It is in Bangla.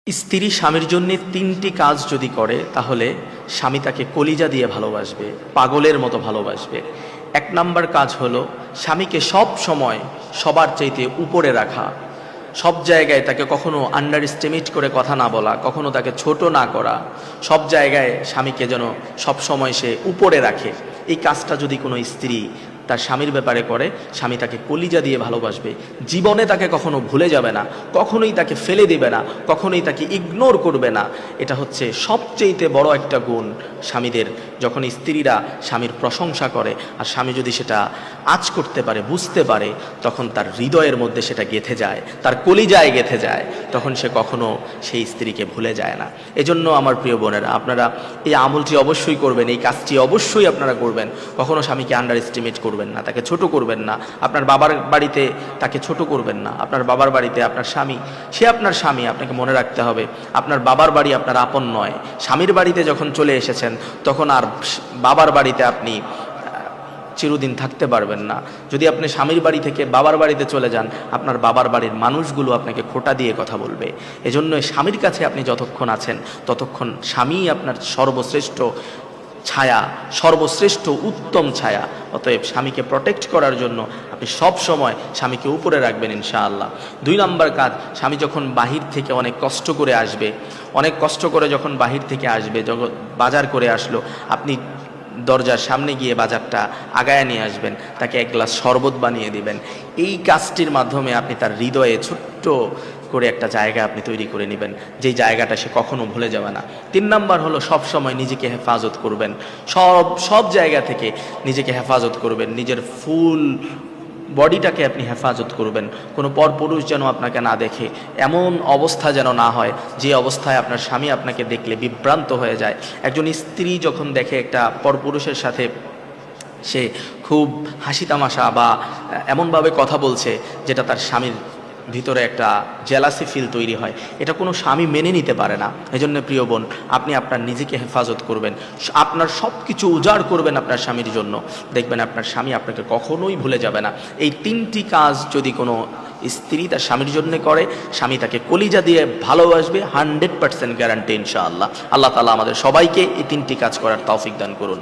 স্ত্রী স্বামীর জন্য তিনটি কাজ যদি করে তাহলে স্বামী তাকে কলিজা দিয়ে ভালোবাসবে, পাগলের মতো ভালোবাসবে। এক নাম্বার কাজ হলো স্বামীকে সব সময় সবার চাইতে উপরে রাখা, সব জায়গায় তাকে কখনো আন্ডার এস্টিমেট করে কথা না বলা, কখনো তাকে ছোট না করা, সব জায়গায় স্বামীকে যেন সব সময় সে উপরে রাখে। এই কাজটা যদি কোনো স্ত্রী তার স্বামীর ব্যাপারে করে, স্বামী তাকে কলিজা দিয়ে ভালোবাসবে, জীবনে তাকে কখনো ভুলে যাবে না, কখনোই তাকে ফেলে দেবে না, কখনোই তাকে ইগনোর করবে না। এটা হচ্ছে সবচেয়েতে বড় একটা গুণ স্বামীদের। যখন স্ত্রীরা স্বামীর প্রশংসা করে আর স্বামী যদি সেটা আঁচ করতে পারে, বুঝতে পারে, তখন তার হৃদয়ের মধ্যে সেটা গেঁথে যায়, তার কলিজায় গেঁথে যায়, তখন সে কখনো সেই স্ত্রীকে ভুলে যায় না। এজন্য আমার প্রিয় বোনেরা, আপনারা এই আমলটি অবশ্যই করবেন, এই কাজটি অবশ্যই আপনারা করবেন। কখনো স্বামীকে আন্ডার এস্টিমেট করবেন না, তাকে ছোট করবেন না। আপনার বাবার বাড়িতে তাকে ছোট করবেন না। আপনার বাবার বাড়িতে আপনার স্বামী, সে আপনার স্বামী। আপনাকে মনে রাখতে হবে, আপনার বাবার বাড়ি আপনার আপন নয়। স্বামীর বাড়িতে যখন চলে এসেছেন তখন আর বাবার বাড়িতে আপনি চিরদিন থাকতে পারবেন না। যদি আপনি স্বামীর বাড়ি থেকে বাবার বাড়িতে চলে যান, আপনার বাবার বাড়ির মানুষগুলো আপনাকে খোঁটা দিয়ে কথা বলবে। এজন্য স্বামীর কাছে আপনি যতক্ষণ আছেন ততক্ষণ স্বামী আপনার সর্বশ্রেষ্ঠ ছায়া, সর্বশ্রেষ্ঠ উত্তম ছায়া। অতএব স্বামীকে প্রটেক্ট করার জন্য আপনি সব সময় স্বামীকে উপরে রাখবেন ইনশাআল্লাহ। 2 নাম্বার কাজ, স্বামী যখন বাহির থেকে অনেক কষ্ট করে আসবে, অনেক কষ্ট করে যখন বাহির থেকে আসবে, যখন বাজার করে আসলো, আপনি দরজার সামনে গিয়ে বাজারটা আগায় নিয়ে আসবেন, তাকে এক গ্লাস শরবত বানিয়ে দিবেন। এই কাজটির মাধ্যমে আপনি তার হৃদয়ে ছোট্ট করে একটা জায়গা আপনি তৈরি করে নেবেন, যেই জায়গাটা সে কখনো ভুলে যাবে না। 3 নাম্বার হলো সব সময় নিজেকে হেফাজত করবেন, সব জায়গা থেকে নিজেকে হেফাজত করবেন, নিজের ফুল বডিটাকে আপনি হেফাজত করবেন। কোনো পরপুরুষ যেন আপনাকে না দেখে, এমন অবস্থা যেন না হয় যে অবস্থায় আপনার স্বামী আপনাকে দেখলে বিভ্রান্ত হয়ে যায়। একজন স্ত্রী যখন দেখে একটা পরপুরুষের সাথে সে খুব হাসি তামাশা বা এমনভাবে কথা বলছে যেটা তার স্বামীর ভিতরে একটা জেলাসি ফিল তৈরি হয়, এটা কোনো স্বামী মেনে নিতে পারে না। এজন্য প্রিয় বোন, আপনি আপনার নিজেকে হেফাজত করবেন, আপনার সব কিছু উজাড় করবেন আপনার স্বামীর জন্য। দেখবেন আপনার স্বামী আপনাকে কখনোই ভুলে যাবে না। এই 3টি কাজ যদি কোনো স্ত্রী তার স্বামীর জন্য করে, স্বামী তাকে কলিজা দিয়ে ভালোবাসবে, 100% গ্যারান্টি ইনশাআল্লাহ। আল্লাহ তাআলা আমাদের সবাইকে এই 3টি কাজ করার তৌফিক দান করুন।